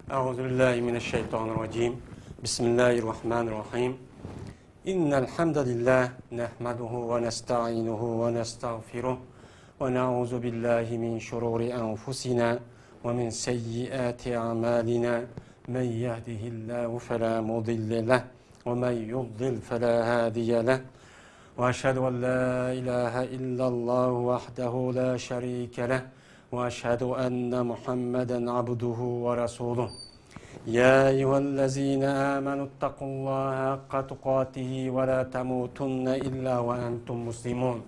أعوذ بالله من الشيطان الرجيم بسم الله الرحمن الرحيم إن الحمد لله نحمده ونستعينه ونستغفره ونعوذ بالله من شرور أنفسنا ومن سيئات أعمالنا من يهده الله فلا مضل له ومن يضلل فلا هادي له وأشهد أن لا إله إلا الله وحده لا شريك له وأشهد أن محمدا عبده ورسوله يا أيها الذين آمنوا اتقوا الله حق تقاته ولا تموتن إلا وأنتم مسلمون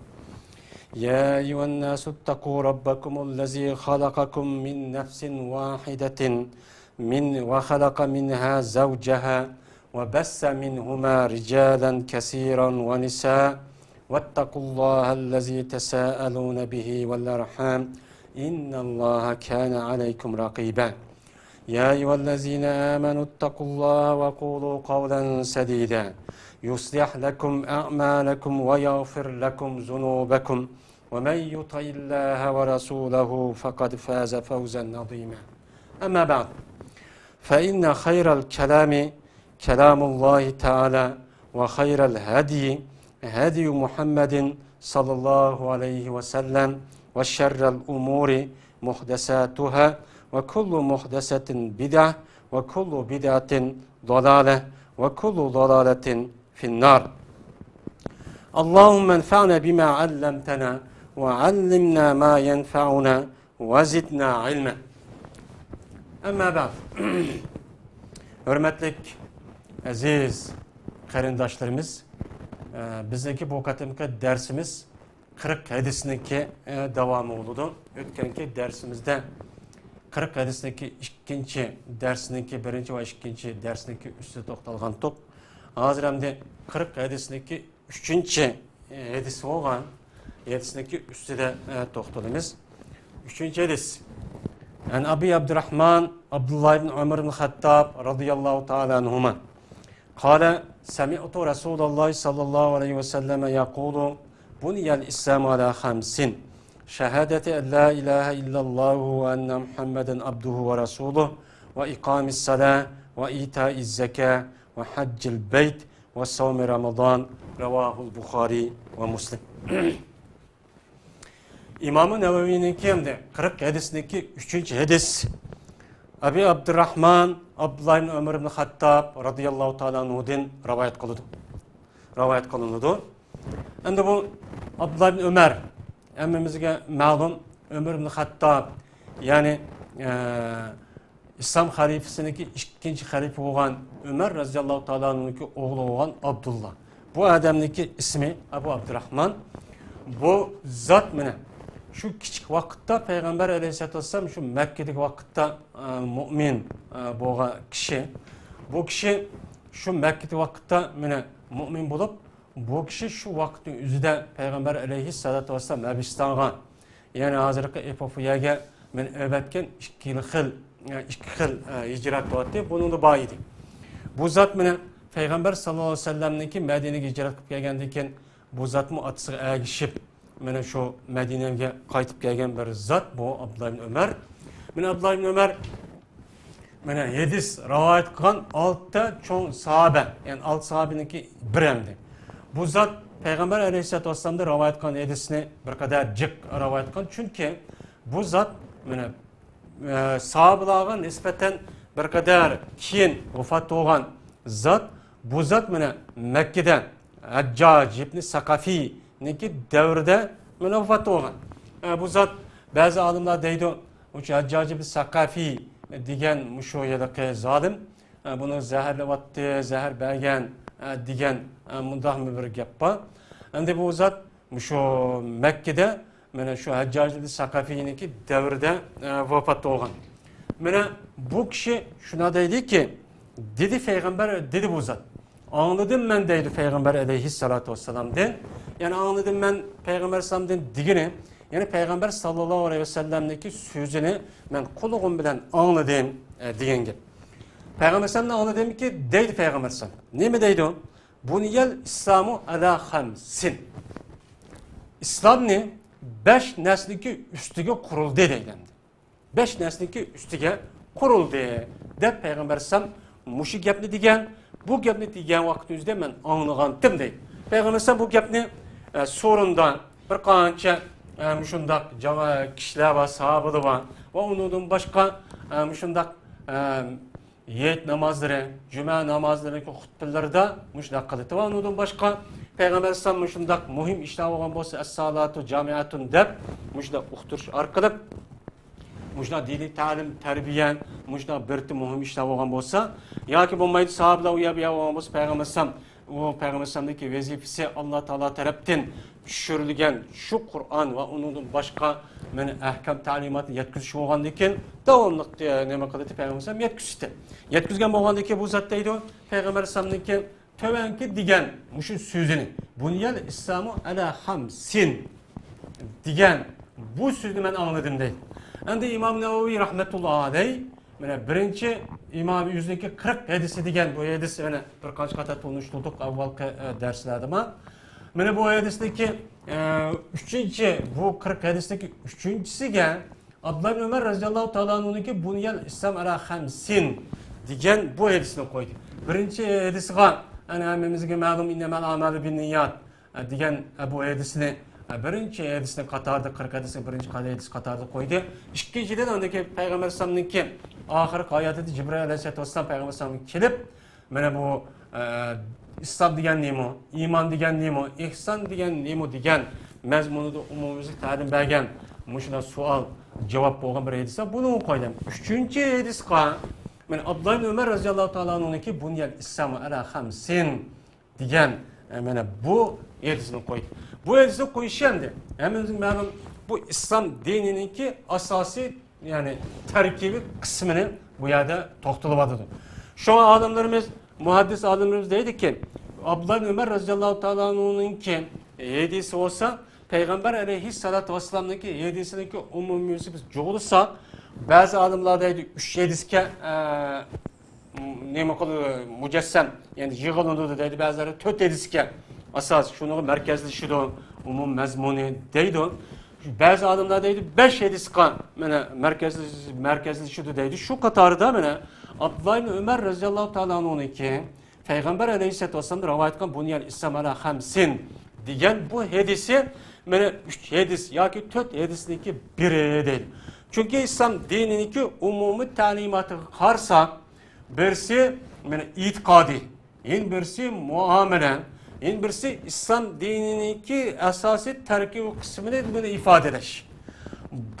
يا أيها الناس اتقوا ربكم الذي خلقكم من نفس واحدة وخلق منها زوجها وبث منهما رجالا كثيرا ونساء واتقوا الله الذي تساءلون به والأرحام إن الله كان عليكم رقيبا يا أيها الذين آمنوا اتقوا الله وقولوا قولا سديدا يصلح لكم أعمالكم ويغفر لكم ذنوبكم ومن يطع الله ورسوله فقد فاز فوزا عظيما أما بعد فإن خير الكلام كلام الله تعالى وخير الهدي هدي محمد صلى الله عليه وسلم وشر الأمور محدثاتها وكل محدثة بدعة وكل بدعة ضلالة وكل ضلالة في النار اللهم انفعنا بما علمتنا وعلمنا ما ينفعنا وزدنا علما أما بعد hürmetlik aziz qarindoshlarimiz bizdeki bu qatimki dersimiz 40 hadisniki devamı oldu. Ötkenki dersimizde 40 hadisniki ikinci dersiniki birinci ve ikinci dersiniki üstü toxtalgan top. Hazır hamda 40 hadisniki üçüncü hadisi olgan hadisniki üstüde toxtalımız. Üçüncü hadis. Yani Abi Abdurrahman Abdullah ibn Ömer ibn Hattab radıyallahu ta'ala anhuma. Kale semi'tu Resulullah sallallahu aleyhi ve selleme yakulu buniyel İslamu ala hamsin. Şehadeti en la ilahe illallahu ve enne Muhammeden abduhu ve resuluh ve ikamis salah ve itaiz zeka ve haccil beyt ve savmi Ramazan revahul Bukhari ve Muslim. İmam-ı Nevevi'nin kimde 40 hadisindeki 3. hadis Abi Abdurrahman Abdullah ibn Ömer ibn Hattab radıyallahu ta'ala anhu'dan rivayet kılındı. Endi bu Abdullah ibn Ömer emmimizge malum Ömer ibn Hattab yani İslam halifesindeki ikinci halife olan Ömer radıyallahu ta'ala anhu'nunki oğlu olan Abdullah. Bu adamdaki ismi Abu Abdurrahman. Bu zat mene şu küçük vakitte Peygamber aleyhisselatü vesselam şu Mekke'deki vakitte mümin boğa kişi. Bu kişi şu Mekke'deki vakitte mümin bulup bu kişi şu vakitin üzerinde Peygamber aleyhisselatü vesselam Mebistan'a yani hazırlıkı Epofiyaga öbetken iki yıl hicret etti. Bunun da bayidi. Bu zat Peygamber sallallahu aleyhi ve sellem'deki Medine'ye hicret edip gelgendiyken bu zat mı atısı ergişip Mene şu Medine'ye kayıtıp gelgen bir zat bu Abdullah ibn Ömer. Abdullah ibn Ömer yedis rivayet kılan 6 çoğun sahabe yani 6 sahabeninki bir emdi. Bu zat Peygamber aleyhisselatü vesselam'da rivayet kılan yedisini bir kadar cık rivayet kılan çünkü bu zat sahabelara nispeten bir kadar keyin vefat olan zat bu zat Mekke'den Haccac ibn Sakafi neki devrde vefat olgan. Bu zat bazı alimler deydi Haccac ibn Sakafi diyen müşoyedeki zalim bunu zehirlevattı, zehir bergen diyen mundahmi bir gappa. Endi bu zat şu Mekke'de şu Haccac ibn Sakafi'ninki devrde vefat olgan. Bu kişi şuna dedi ki dedi Peygamber dedi bu zat. Anladım ben deydi Peygamber aleyhissalatu vesselam'den. Yani anladım ben Peygamber sallam'dan digini. Yani Peygamber sallallahu aleyhi ve sellem'deki sözünü ben kuluğum bilen anladım diyen gibi. Peygamber sallam'dan anladım ki deydi Peygamber sallam. Ne mi deydi o? Buniyel İslamu ala hamsin. İslam ne? 5 nesliki üstüge kuruldu deylendi. 5 nesliki üstüge kuruldu deb Peygamber Sam muşu gapni degan, bu gapni degan vaqtimizda men anlagandim deydi. Peygamber Sam bu gapni sorundan bir qancha shundaq kishilar va sahobalar va undan boshqa shundaq yet namazları, cuma namazları xutbalarda shundaq qildi. Va undan boshqa Peygamber Sam shundaq muhim ishlar bo'lgan bo'lsa, as-salatu jamiatun deb shundaq o'qitish orqali shundaq diniy ta'lim, tarbiya, shundaq bir muhim ishlar bo'lgan bo'lsa, yoki bo'lmaydi sahobalar u yerga bo'lgan bo'lsa, Peygamber Sam o Peygamber Sam'daki vazifesi Allah Teala tarafından düşürülgen şu Kur'an ve onun başka ahkam talimatını yetkizişi olgandaki devamlık neme kadar Peygamber Sam yetkizdi. Yetkizgen olgandaki bu zattaydı Peygamber Sam'daki tövenki digen muşun sözünü Bunyal İslam'ı ala hamsin digen bu sözünü ben anladım değil. Hem de İmam Nevevi rahmetullahi aleyh birinci İmam yüzdeki 40 hadisi diyen bu hadis bir kaç kata konuştulduk avvalki derslerde ama bu hadisteki üçüncü bu 40 hadisteki üçüncüsü gel Abdullah bin Ömer radıyallahu ta'ala'nın ki Bunyal İslam ala hamsin diyen bu hadisini koydu. Birinci hadisi var hemimizge malum innemel amalı bin niyat diyen bu hadisini birinci hadisini katardı 40 hadisi birinci hadis katardı koydu. İkinciden ondaki Peygamber Sallallahu ki ahir hayatı Cibril Aleyhisselatü Vesselam Peygamber Sallallahu kelip bu İslam diyen neymi, iman diyen neymi, ihsan diyen neymi diyen mezmunu da umumizlik talim bergen muşuna sual cevap boğan bir hadise bunu koydum. Üçüncü hadis ka Abdullah bin Ömer radıyallahu ta'ala'nın ki bunyal İslam'ı ala hamsin diyen bu hadisini koydu. Bu hadisi koyuşandı. Hemen benim bu İslam dininin ki asası yani terkibi kısmını bu yerde toktaladı. Şu an adamlarımız, muhaddis adamlarımız dedi ki Abdullah bin Ömer radıyallahu ta'ala'nın ki hadisi olsa Peygamber aleyhissalatü vesselam'ın ki hadisinin ki umumiyesi biz çoğulursa bazı adamlar dedi 3 hadiske neyme kılı mücessem yani yığılındı dedi bazıları 4 hadiske asas şunu merkezli şudu umum mezmuni deydi. Bazı adamlar deydi 5 hadiske merkezli şudu deydi. Şu katarda Abdullah bin Ömer radıyallahu ta'ala'nın ki Peygamber aleyhissalatü vesselam rivayet kılan bunyal İslam ala hamsin diyen bu hadisi 3 hadis ya ki 4 hadisindeki biri değil. Çünkü İslam dininin ki umumi talimatı karsa birisi itikadi, birisi muamele, birisi İslam dininin ki esası terkibi kısmını ifade eder.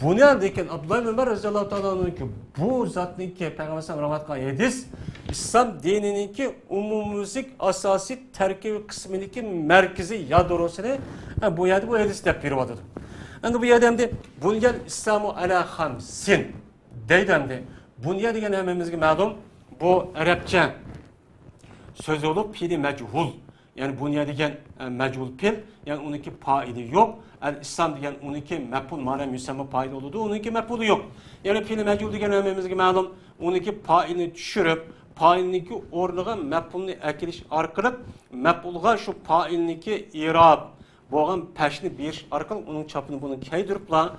Bu neredeyken Abdullah bin Ömer radıyallahu ta'ala'nın ki bu zatın ki Peygamber sallallahu aleyhi ve sellem hadis İslam dininin ki umumizlik asası terkibi kısmının ki merkezi yadrosunu bu yerde bu hadis de bir vadıdır. Yani bu yerde bunyal İslam'ı ala hamsin deydendi. Bunya degen hemimizge malum bu Arapça söz olup pili mechul. Yani bunya degen mechul pil yani onunki faili yok. İslam degen onunki mef'ul mana müsemma faili oldu. Onunki mef'ulu yok. Yani pili mechul degen hemimizge malum onunki failini düşürüp failniki orluğa mef'ulni ekiliş arkalıp mef'ulga şu failniki irab boğan peşini bir arkalık onun çapını bunu keydürüpla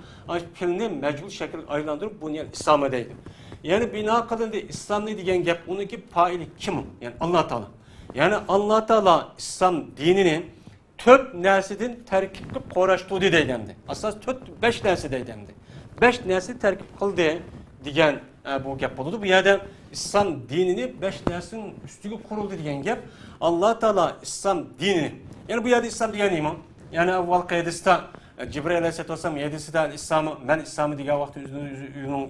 pilini mecbul şekilde aylandırıp bunu yani İslam'a değdi. Yani bina kılındı İslam ne diyen gap onunki faili kim? Yani Allah Teala. Yani Allah Teala İslam dinini tört neslin terkip kılıp koraştığı deylendi. Asas 5 nesli deylendi. 5 nesli terkip kıldı diyen bu gap oldu. Bu yerde İslam dinini 5 neslin üstüge kuruldu diyen gap Allah Teala İslam dinini. Yani bu yerde İslam diyen iman. Yani evvel hadiste Cibril Aleyhisselatü Vesselam hadisi de İslam'ı ben İslam'ı diye vakti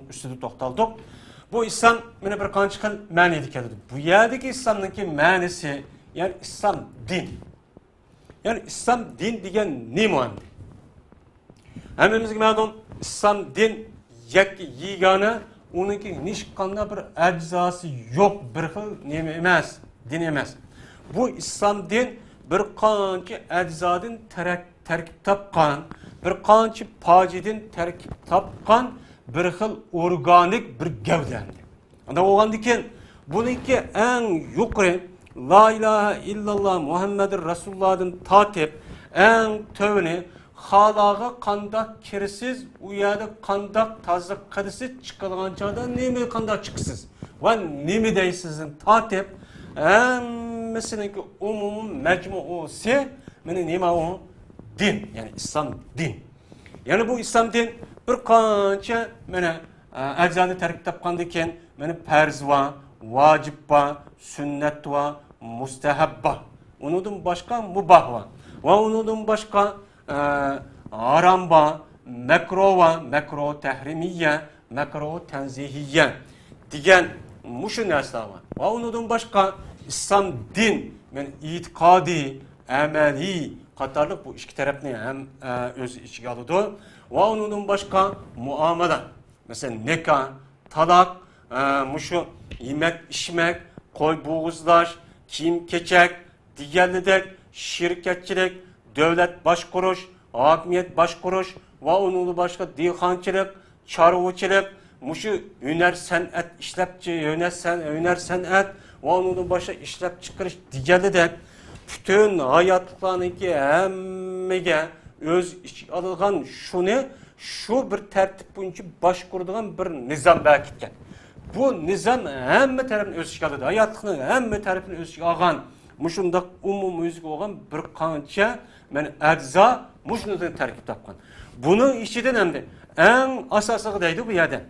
üstüne toktaldık. Bu İslam bir kançıkan mani dikkat edin. Bu yerdeki İslam'daki manisi yani İslam din. Yani İslam din diyen ne muamele? Hemimiz malum İslam din yegane onunki nişkanında bir eczası yok bir hıl emez, din emez. Bu İslam din bir qancha eczadın terkip tapqan, bir qancha pacidin terkip tapqan bir xil organik bir gavdendi. Anda oğandiken bununki en yuqori La ilahe illallah Muhammedur Resulullah'ın tatip en tövni halaga kandak kirsiz, u yerda kandak tazlık qilsiz chiqadigan chog'da nima kandak chiqsiz va nima deysizin tatib hammasiniki umumiy majmuusi mana nima u din, ya'ni islom din. Yani bu İslam din bir qancha mana ajzani tarkib topgandan keyin mana farz va, vacib va, sunnat va, mustahab va. Undan boshqa mubah va. Va undan boshqa haram va, makruh va, makruh tahrimiyya, makruh tanzihiyya degan mushu narsalar var. Va undan boshqa İslam din, men itiqodi, amaliy qatarlıq bu iki tarafni ham o'z ichiga oladi. Va undan boshqa muomala, mesela nikah, talaq, mushu yemek, içmek, qo'y bo'g'izlash, kiyim kechak, deganidek shirkatchilik, davlat boshqarish, hokimiyat boshqarish va undan boshqa dehqonchilik, chorvachilik, mushu hunar san'at ishlabchi, hunar san'at va undan boshqa ishlab chiqarish deganidek bütün hayatlarındaki hammaga öz içi alıngan şunu şu bir tertip boyunca başkurduğun bir nizam belirtken. Bu nizam hamma tarafını öz içi aldı. Hayatının hamma tarafını öz içi algan. Muşundak umum özgü olan bir kança ecza muşundan terkip tapkan. Bunun içinden hem de en asası deydi bu yerden.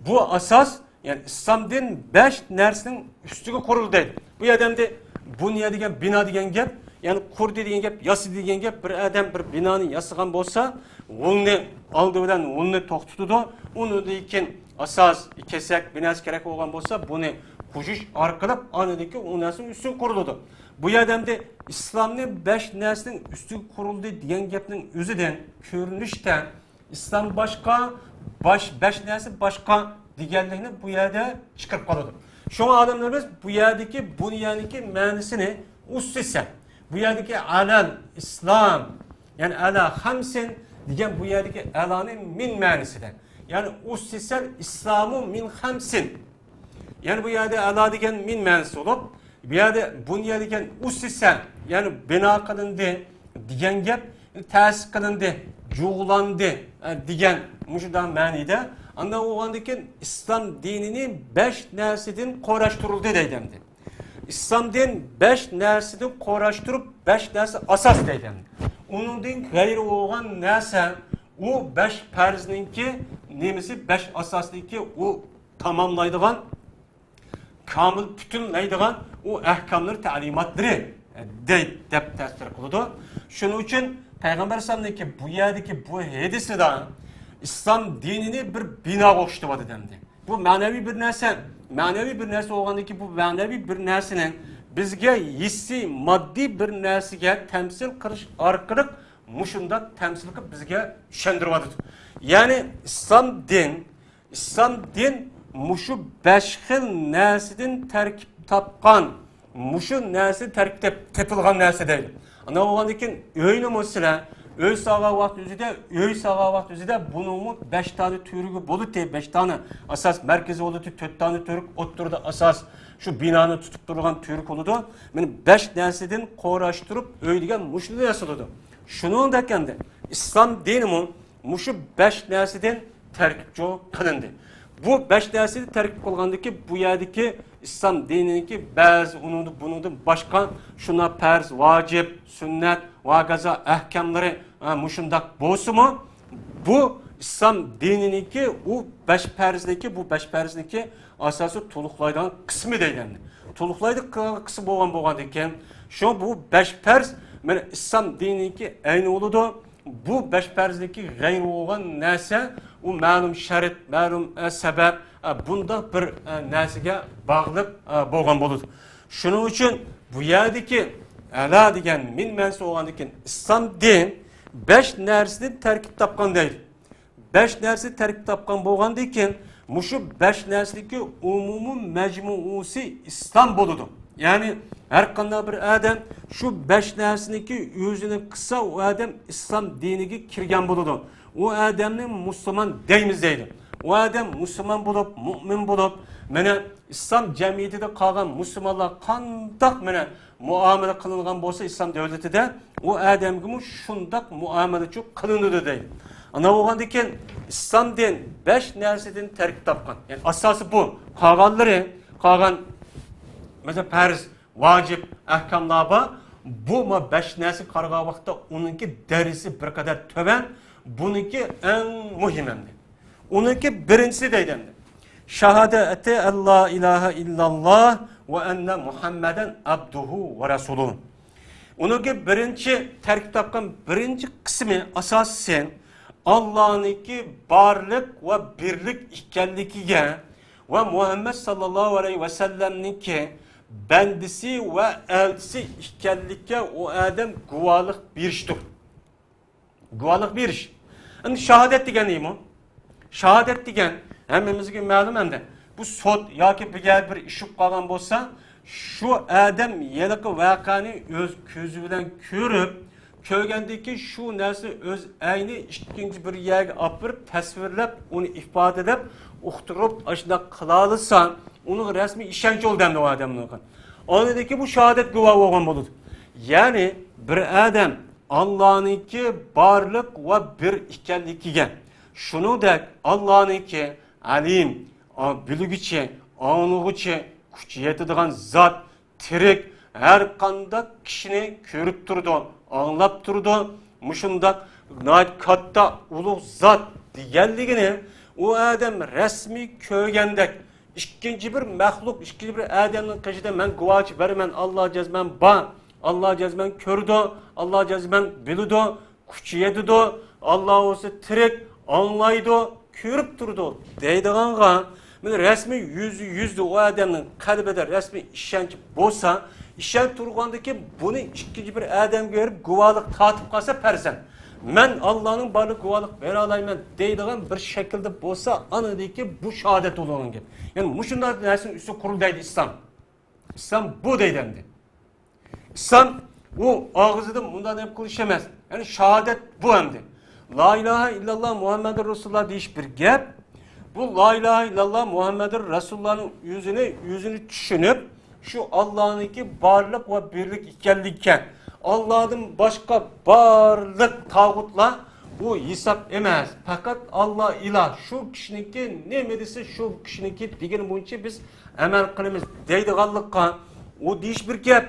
Bu asas yani İslam din 5 nersinin üstüne kurulduydu. Bu yerden de Bunya degan bina degan gap, yani kurdi degan gap, yası degan gap, bir adam bir binani yasıgan bolsa, onu aldı bilan onu to'xtatadi. Uni lekin asas kesak binasi kerak bo'lgan bolsa, buni qo'shish orqali anadagi u narsani ustun quriladi. Bu yerda islomni 5 narsaning ustun qurildi degan gapning o'zidan ko'rinishdan islom boshqa, 5 narsa boshqa deganlikni bu yerda chiqarib qoladi. Şuna adamlarımız bu yerdeki bunyaniki ma'nosini ussisa. Bu yerdeki alal İslam, yani ala hamsin degan bu yerdeki alanın min ma'nosidan. Yani ussisa İslamu min hamsin. Yani bu yerde ala degan min ma'nosi olup, bu yerde bunya degan ussisa, yani bina qilindi degan gap, ta'sis qilindi, jo'g'landi degan mushudan ma'nida. Anda oğandaki İslam dinini 5 nersidin qo'rashtirildi deydimdi. İslam din 5 nersidin qo'rashtirib 5 nersi asas deydimdi. Uningdan g'ayri bo'lgan narsa u 5 farzninki nemisi 5 asasniki u tamamlaydigan, kamil bütünlaydigan u ahkamlar ta'limatlari deb tasdir qiladi. Shuning uchun Peygamber sallallahu bu yerdeki bu hadisida İslam dinini bir bina oluşturmadı demdi. Bu manevi bir narsa olgandaki bu manevi bir narsenin bizge hissi, maddi bir narsega temsil qilish orqali mushunda temsil qilib bizga tushuntiradi. Yani İslam din mushu 5 xil narsadan tarkib topgan, mushu narsa tarkib tepilgan narsa deydi. Ana olgandaki o'yni masala Öy sağa vaxt üzide bunun 5 tane türüğü bulup 5 tane asas merkezi oldu 4 tane türük oturdu asas şu binanı tutup durgan türük oldu. Benim 5 neslinden qo'rashtirib öy degan muşunu yasadı. Şunun da kendi İslam dinimin muşu 5 neslinden terkip qilindi. Bu 5 nesli terkip qilgandaki bu yerdeki İslam dinindeki bazı bunun başka şuna farz, vacip, sünnet, vagaza ahkamları muşundak bo'lsa mu bu İslam dinindeki o 5 farzdaki bu 5 farzdaki asası to'liqlaydigan qismi deyiladi. To'liqlaydi qismi bo'lgan ekan, şu bu 5 farz mana İslam dinindeki ayni bo'ladi. Bu 5 farzdaki g'ayri bo'lgan narsa u ma'lum shart, ma'lum sabab bunda bir narsaga bog'liq bo'lgan bo'ladi. Shuning uchun bu yerdeki ala degan min ma'nosi bo'lgandan keyin İslam din 5 narsani tarkib topgan deydi. 5 narsa tarkib topgan bo'lgandan keyin mushu 5 narsadagi umumiy majmuusi İslam bo'ladi. Yani her qanday bir adam şu 5 narsaniki o'zini qilsa u adam İslam diniga kirgan bo'ladi. O adamni musulmon deymiz deydi. o adam Müslüman bulup, mümin bulup, mene İslam cemiyetinde kalan Müslümanlar kandak mene muamele kılıngan bolsa İslam devleti de o adam gibi şundak muamele çok kılınır değil. Ana oğandaki İslam din 5 nerseden terk tapkan. Yani asası bu. Kalan mesela perz, vacip, ahkamlar bu ma 5 nersi karga vakti onunki derisi bir kadar töven, bununki en muhimemdi. Onunki birincisi deydemdi. Şehadete Allah ilahe illallah ve enne Muhammeden abduhu ve resuluhu. Onunki birinci terk tapkan birinci kısmı asası Allah'ınki barlık ve birlik ikkenlikiye ve Muhammed sallallahu aleyhi ve sellem'ninki bendisi ve elçisi ikkenlikke o adam guvalık bir iştir. Guvalık bir iş. Yani şehadet degen neymi? Şehadet degen hemimizge ma'lum hamda bu sot yoki bir işip kalgan bolsa şu adam yeliqi vakani öz ko'zi bilan ko'rib ko'rgandiki şu narsa öz ayni ikkinchi bir yerga olib borib tasvirlab uni ifodalab uqtirib ashuna qilolsan uni rasmiy ishonch o'ldamdi o odamni o'qin. Onidagi bu shahodat guvoh bo'lgan bo'ladi. Ya'ni bir adam Allah'ınki barlık ve bir ekanligiga shuningdek Allah'ınki alim, bilguchi, anug'uchi, kuchi yetadigan zot, tirik har qanday kishini ko'rib turdi, anglab turdi. Mushundaq katta ulug' zot deganligini u odam rasmiy ko'rgandek ikkinchi bir maxluq, ikkinchi bir odamning qishida men guvoh beraman, Alloh jazman ba, Alloh jazman ko'rdi, Alloh jazman bildi, kuchi yetadi, Alloh o'zi tirik, anlaydi, ko'rib turdi deydiganga men rasmiy yüzde o adamning qalbida rasmiy ishonch bo'lsa, ishonch turgandaki buni ikkinchi bir odam ko'rib guvohlik tatib qolsa farzan men Allohning barliq guvohlik bera olmayman deydigan bir shaklda bo'lsa, anadagi bu shahodat bo'lgan gap. Ya'ni mushunday narsaning usti qurildi islom. Islom bu deydi. İslam bu ağzıda bundan hep kılıç emas. Yani şehadet bu hemdi. La ilahe illallah Muhammedur Resulullah deyiş bir gap. Bu la ilahe illallah Muhammedur Resulullah'ın yüzünü düşünüp şu Allah'ınki barlık ve birlik ikenlikken Allah'ın başka barlık tağutla bu hesap emez. Fakat Allah ilah şu kişininki ne medisi şu kişininki degen boyunca biz emel kılımız deydi gallıkka o deyiş bir gap.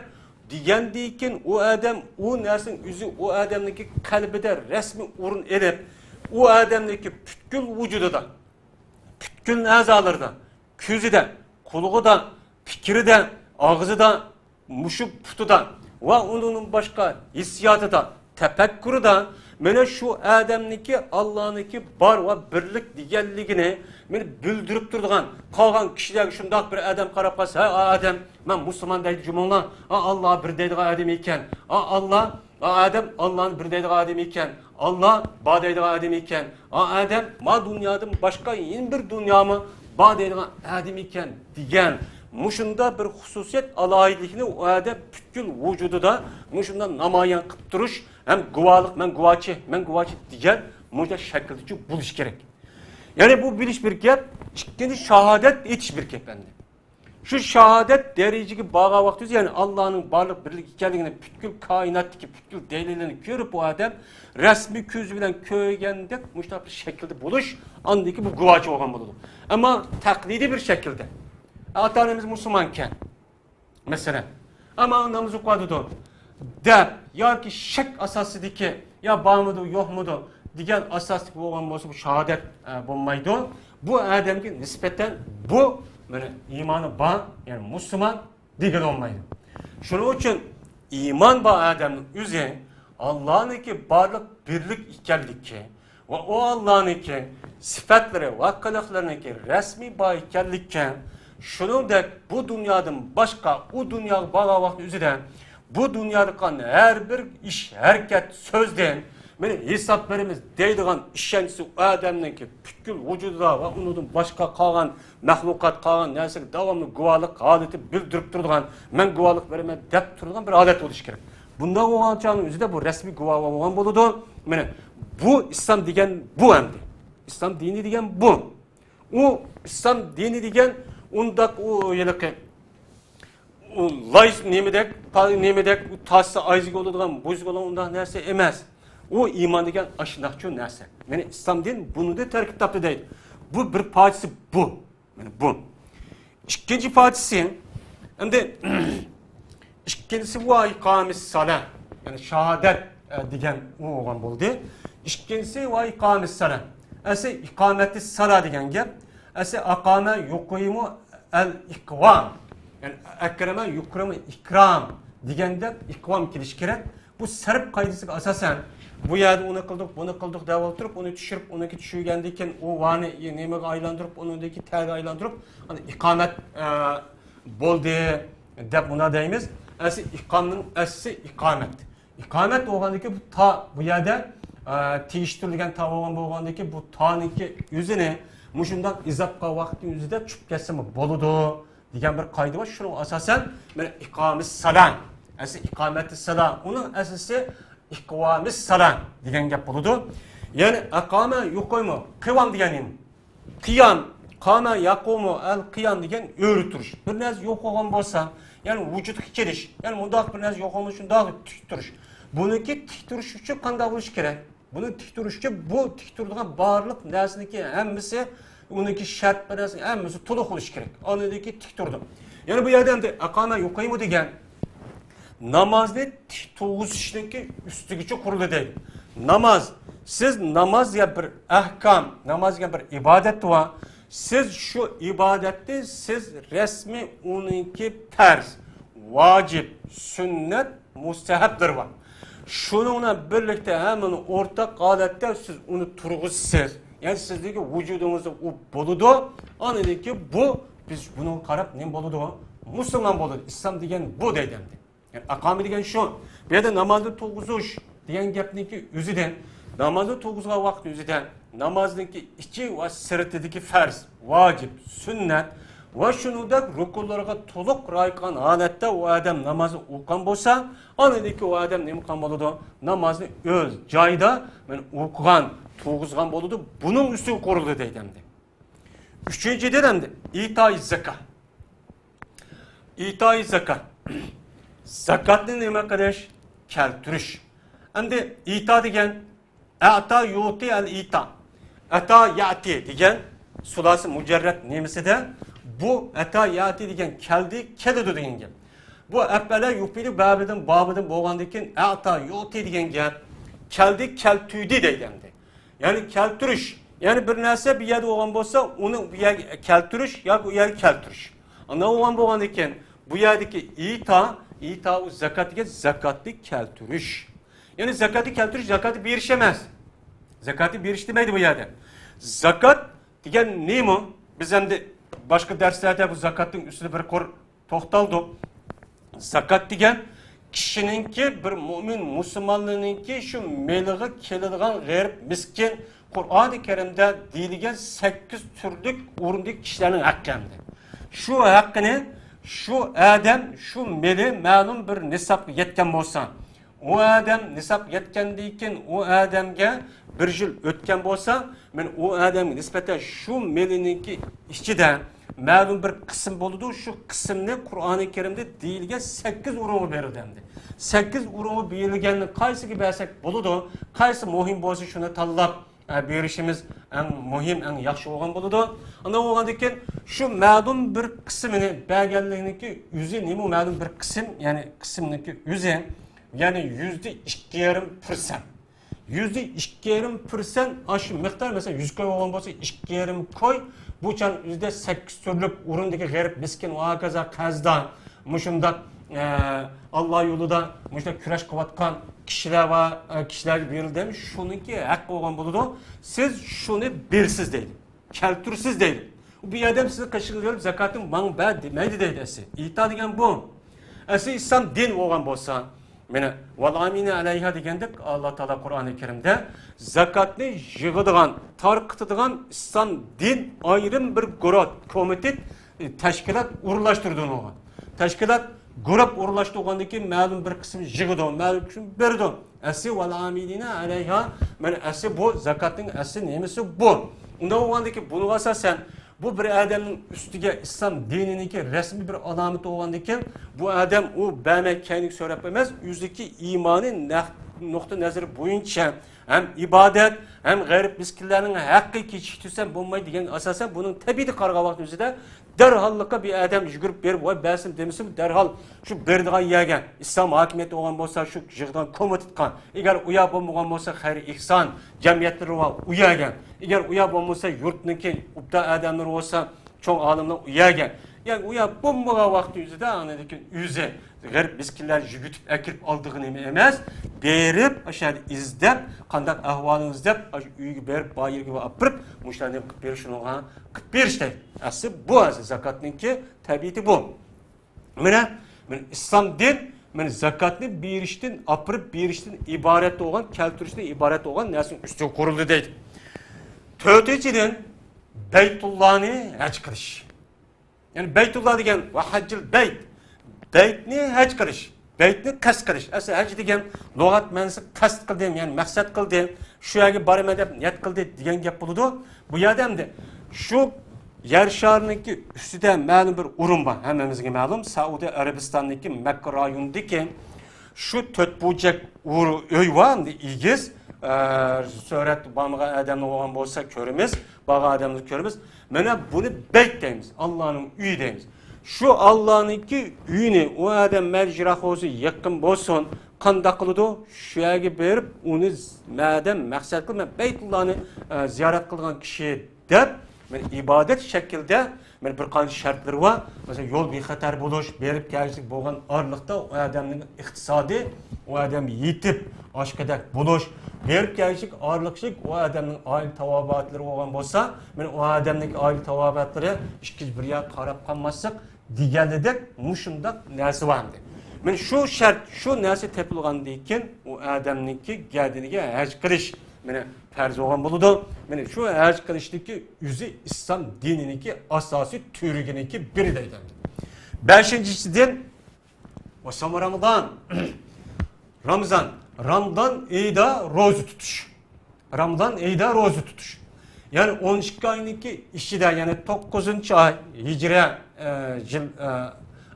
Degandeyken o adam o narsanın yüzü o adamdaki kalbide resmi urun edip o adamdaki bütkül vücudida, bütkül azalarida, közüde, kuluğuda, fikirde, ağzıda, muşup putuda ve onun başka hissiyatıda, tefekkürüde mene şu adamdaki Allah'ınki bar ve birlik deganligini men bildirip turgan kalgan kişiler şundak bir adam qarab qalsa, adam men Müslüman deydi cumhurlar, Allah bir deydigan adam ekan, Allah adam Allah'ın bir deydigan adam ekan, Allah ba deydigan adam ekan, adam ma dunyodan boshqa yin bir dunyomı ba deydigan adam ekan degan mushunda bir xususiyat alayidlikni o adam butkul vujudida mushunda namoyon qilib turish hem guvohlik men guvohchi degan mushunda shaklda bo'lish kerak. Yani bu biliş bir gap, ikkinchi şehadet etiş bir gap endi. Şu şehadet derecegi bağa vaqtız yani Allah'ın barlık birlik ekanligini butkul kainatdagi butkul delillerini ko'rib bu adam rasmiy ko'zi bilan ko'rgandek mushunda bir shaklda bo'lish andiki bu guvohchi bo'lgan bo'ladi. Ama taklidi bir shaklda. Ata-onamiz musulmonkan. Mesela ama namoz o'qiydi deb yoki shak asosidagi ya bormidi yo'qmidi degan asosli bo'lgan bo'lsa bu shahodat bo'lmaydi. Bu odamga nisbatan bu mana iymoni bor, ya'ni musulmon degan olmaydi. Shuning uchun iymon bor odamning o'zi Allohniki barliq birlik ekanligi va o Allohniki sifatlari va qiliqlariniki rasmiy bor ekanligi shuningdek bu dunyodan boshqa u dunyoga borgan vaqt o'zida bu dunyoda qilgan har bir ish, harakat, so'zdan meni hesaplarımız deydigan ishonchisi odamninki butkul vujudida va undan boshqa qolgan mahluqot qolgan narsaga davomli guvohlik holati bildirib turadigan men guvohlik beraman deb turadigan bir holat bo'lishi kerak. Bunda bo'lganchaning o'zida bu rasmiy guvoh bo'lgan bo'ladi. Mana bu islom degan bu endi. Islom dini degan bu. O İslam dini degen undak o yeleke lays nemedek tası ayzı oladigan buz olan undan narsa emas. O iman degen aşındaqçı narsa. Yani İslam din bunu da terkip taptı deydi. Bu bir parçası bu. Yani bu. İkinci parçası hem de İkincisi bu ikamet salat. Yani şehadet degen o olan buldu. İkincisi bu ikamet salat. Ese ikameti salat degen gap. Ese akame yuqimu el ikvam. Yani ekreme yukremu ikram degende ikvam kiliş gerek. Bu sarf kaydısına asasen bu yerde onu kıldık, bunu kıldık dev oturup onu düşürüp onu düşürgendeyken o vani nemege aylandırıp onundaki terge aylandırıp hani ikamet boldu dep buna deyimiz. Esi ikamın esi ikamet. İkamet olgandaki bu ta bu yerde teyiştirilgen ta olgandaki bu ta'nınki yüzüne muşundan izapka vaktin yüzüde çüp kesimi boludu diyen bir kaydı var. Şunun asasen ikamet salam. Esi ikameti salam. Onun esası ikvamis salam diyen gap boludu. Yani akame yukoymu kıvam diyenin. Kıyam kama yakumu el kıyam degen öğütürüş. Bir naz yok olan bolsa, yani vücut hikeliş, yani mundaq bir naz yok olmuşun daha tik turuş. Bununki tik turuş üçün qanday buluş gerek? Bunu tik turuş üçün bu tik turduğun barlıq narsıniki hemmisi, onunki şart bir naz hemmisi tuluq buluş gerek. Onunki tik turdu. Yani bu yerden de akama yukoymu degen namazda tik tuğuz işinki üstügüçü kurulu değil. Namaz, siz namaz ya bir ahkam, namaz ya bir ibadet var. Siz şu ibadette siz resmi onunki terz, vacip, sünnet, mustahapdır var. Şununla birlikte hemen ortak adette siz onu turğuzsiz. Yani sizdeki vücudunuzda o boludu. Anladaki bu, biz bunu karab ne boludu? Müslüman boludu. İslam degen bu deydemdi. Yani akami degen şu. Bir yerde namazda toğuzuş diyen gepniki yüzüden, namazda toğuzga vakit yüzüden, namazdaki iki ve sırtedeki farz, vacip, sünnet ve şunu da rukullarga toluk raykan halette o adam namazı okuyan bolsa, anadaki o adam ne mukan boludu? Namazını öz cayda okuyan, toğuzgan boludu. Bunun üstü koruldu deydemdi. Üçüncü dedemdi. İta-i zeka. İta-i zeka. Zakatın neyme kardeş? Keltürüş. Hem de ita degen ata yuti el ita. Ata yati degen sulası mücerret nemesi de bu ata yati degen keldi kelidu degen gel. Bu evvela yupili babıdın boğandakin ata yuti degen gel. Keldi keltüydü degendi. Yani keltürüş. Yani bir narsa bir yerde olan bolsa onu bir yer keltürüş ya bu yer keltürüş. Ana olan boğandakin bu yerdeki ita o zakatlı keltürüş. Yani zakatı keltürüş, zakatı bir işemez. Zakatı bir işlemeydi bu yerde. Zakat degen ne mi? Biz hem de başka derslerde bu zakatın üstüne bir toxtaldı. Zakat degen kişininki bir mümin Müslümanlığınınki şu meliği keladigan g'ayr miskin Kur'an-ı Kerim'de deyilgen 8 türlük urundaki kişilerin hakkında. Şu hakkını şu adam, şu meli ma'lum bir nisab yetken bolsa, o adam nisab yetkendiyken o adamga bir yıl ötken bolsa, men o adamga nispeten şu melininki içinden ma'lum bir kısım boludu. Şu kısımni Kur'an-ı Kerim'de deyilgen 8 urumı berildendi. 8 urumı berilgenini qaysi gibi bersek boludu, qaysi muhim bolsa şunu tanlap berişimiz en muhim, en yaxşı olan boludu. Ana olgandayken şu ma'lum bir kısmını belgelliğindeki yüzü nemi ma'lum bir kısım, yani kısımdaki yüzü yani %2,5%. %2,5% aşı miktar mesela 100 koy olan bolsa 2,5 koy bu çan %8 türlük urundaki g'ayr miskin o akaza kazdan muşunda Allah yolunda muşunda küraş kıvatkan kişiler var, kişiler verildi. Şununki hak olan buludu. Siz şunu birsiz değil, keltürsiz değil. Bir adam size kaşıklayıp zakatın bana ben demeydi deydi esi. İta degen bu. Esi İslam din olan bolsa, mene valamine aleyha degendik Allah Teala Kur'an-ı Kerim'de zakatını yığıdığan, tarqıtıdığan İslam din ayrım bir gurat, komitet, teşkilat uğurlaştırdığını olan. Teşkilat grup uğurlaştırdığındaki ma'lum bir kısmı yığıdığın, ma'lum kısmı berdiğin. Esi valamine aleyha, mene esi bu zakatın esi nemesi bu. Onda olgandaki bunu asasen bu bir adamın üstüge İslam dinindeki resmi bir alamet olandikken bu adam o bana kendini söyleyemez. Yüzdeki imanın nokta nazarı boyunca hem ibadet hem garip miskillerin hakkı keçiştirsen bulmayı diyen asasen bunun tabii de karga vakti üzerinde derhallıkla bir adam yürüp bir vay besim demişim derhal şu berdiğen yergen İslam hakimiyeti olan olsa şu jığdan komutatkan eğer uya bulmagan olsa hayır ihsan cemiyetleri var uyagen eğer uya bulmasa yurtniki ubda adamlar olsa çok alımlar uyagen yani uya bulmagan vakti üzerinde anladıkken yüze garip miskiller yürütüp ekirip aldığını emez berip aşağı izlep kandak ahvalını izlep uygu berip bayır gibi apırıp muşlarını kıpır şunu kıpır işte asıl bu asıl zakatın ki tabiiti bu mene İslam din men zakatni bir işten apırıp bir işten ibaret olan keltürüşten ibaret olan nesin üstü kuruldu deydi töteciden Beytullah'ını hac kılış yani Beytullah degen ve haccil beyt Beytni hac kılış. Beytni kast kılış. Aslında hac degen logat manası kast kıldım yani maksat kıldım. Şu yerge barım edip niyet kıldı degen gap buludu. Bu yerdemde şu yer şarındaki üstüde ma'lum bir urun var. Hemmemizge ma'lum. Saudi Arabistan'daki Mekke rayonundaki şu töt bucak öy var mı? İgiz. Söhret bağımlığa adamla olan bolsa körümüz. Bağa adamlı körümüz. Mene bunu beyt deyimiz. Allah'ın üyü deyimiz. Şu Allah'ın iki üyünü o adam mecrahozu yakın bolsun kandak kılıdı şu yerge berip onu madem maksat kılma Beytullah'ını ziyaret kılgan kişi dep men ibadet şekilde men bir qancha şartları var. Mesela yol bir xatar buluş, berip kelishlik bo'lgan arlıqda o adamning iqtisodi, o adam yetib oshkadak buluş, berip kelishlik arlıqlik o adamning oil tavobatlari bo'lgan bo'lsa, men o adamning oil tavobatlari ikkinchi bir yoq qarab qolmasak deganidek mushundaq narsa bordi. Men şu şart, şu narsa tepilgandan keyin o adamningki gadiniga haj qilish meni farz bo'lgan bo'ladi. Meni shu haj qilishdagi o'zi islom dinininki asosiy turiginiki biri deydi. 5-inchisidan Ramazon. Ramazon oyida ro'za tutish. Ramazon oyida ro'za tutish. Yani 12 ayınki işide yani 9. ay hicri yıl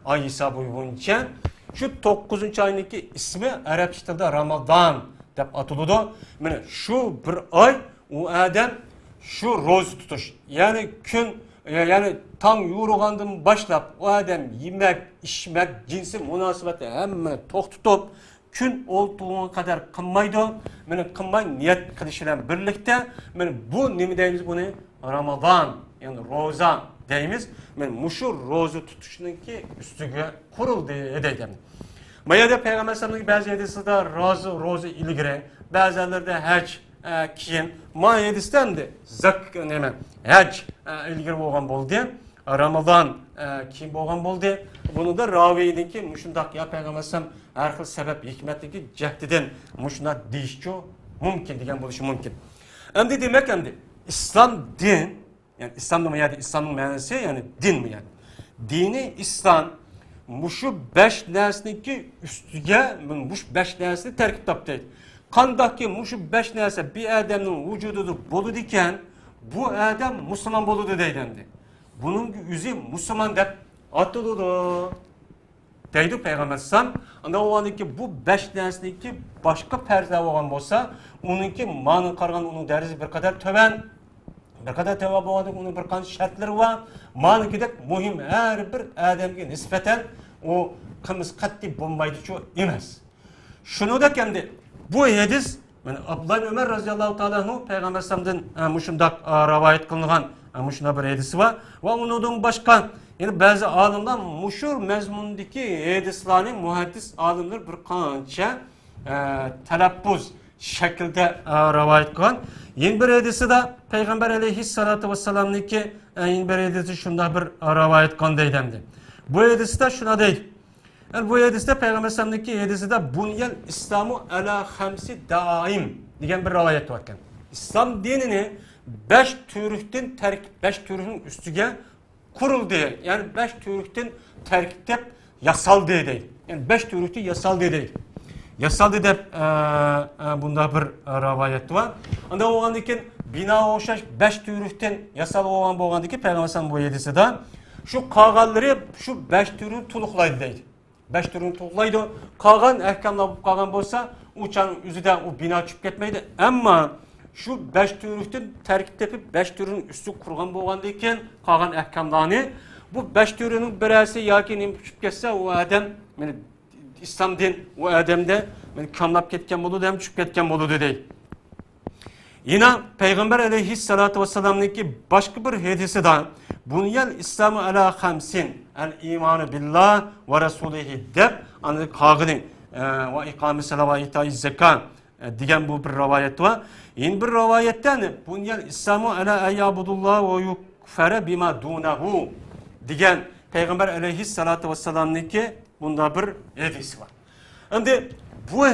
ay hesabı boyunca şu 9. ayındaki ismi Arapçada Ramazan deb atıldı. Yani şu bir ay o adam şu roz tutuş. Yani gün yani tam yoruğandan başlap o adam yemek, içmek, cinsi münasebeti hemen tok tutup gün olduğuna kadar kılmaydı. Yani kılmay niyet kılışıyla birlikte yani bu ne deyimiz bunu Ramazan yani roza deyimiz. Yani muşu rozu tutuşununki üstüge kuruldu edeydim. Mayada Peygamber Sallallahu bazı hadisinde rozu ilgili, bazıları hac kiyin, ma hadisten de zak neme hac ilgili olan boldu. Ramazan kim olan boldu. Bunu da raviyinki muşundak ya Peygamber Sallallahu her xil sebep hikmetli cehdiden muşuna değişiyor mümkün diyen buluşu mümkün. Endi demek endi İslam din yani İslam'ın yani İslam'ın manası yani din mi yani? Dini İslam muşu 5 nesniki üstüge muş 5 nesni terkip taptı. Kandaki muşu 5 nesne bir adamın vücudu bolu diken bu adam Müslüman boludu deydendi. Bunun yüzü Müslüman dep atıldı. Deydi Peygamber Sallallahu aleyhi ve sellem. Ki bu 5 nesniki başka perza olan olsa onunki manı kargan onun derisi bir kadar töven bir kadar tevab olmadık onun bir kanı şartları var. Manı gidek mühim her bir adamki nispeten o kımız katli bombaydı çoğu imez. Şunu da kendi bu hadis yani Abdullah Ömer radıyallahu ta'ala Peygamber Sallallahu muşundak rivayet kılınan muşuna bir hadisi var. Ve onun başka yani bazı alimler muşur mezmundaki hadislerin muhaddis alimler bir kança telaffuz şekilde rivayet kılan. Yeni bir hadisi de Peygamber aleyhissalatu vesselam'niki yeni bir hadisi şunda bir rivayet kılan deydemdi. Bu hadisi de şuna deydi. Yani bu hadiste Peygamber Sallallahu hadisi de bunyan İslam'ı ala hamsi daim diyen bir rivayet varken. İslam dinini 5 türühten terkip 5 türühün üstüge kuruldu. Yani 5 türühten terkip yasal değil. Yani 5 türühte yasal değil. Yasal deyip bunda bir rivayet var. Anda o andikin bina o'xshash 5 tüyrükten yasal olan bo'lgandiki Peygamber bu hadisida şu qolganlari şu 5 tüyrükni to'liqlaydi deydi. 5 tüyrükni to'liqlaydi. Qolgan ahkamlar bo'lib qolgan bo'lsa, uçan yüzüden o bina çıkıp ketmeydi. Ama şu 5 tüyrükten terkip tepip 5 tüyrükün üstü kurgan bo'lgandayken qolgan ahkamlarni bu 5 tüyrükün birisi yoki nima tushib ketsa o adam meni İslam din o adamda meni kamlab ketgan bo'ladi ham tushib ketgan bo'ladi deydi. Yine Peygamber aleyhissalatu vesselam'niki başka bir hadisida Bunyal İslamı ala hamsin el imanı billah ve rasulihi deb anı qag'inin ve iqami salat ve ita'i zekat degan bu bir rivayet var. Yine bir rivayetten Bunyal İslamı ala ayyabudullah ve yukfere bima dunahu degan Peygamber aleyhissalatu vesselam'niki bunda bir hadisi var. Şimdi bu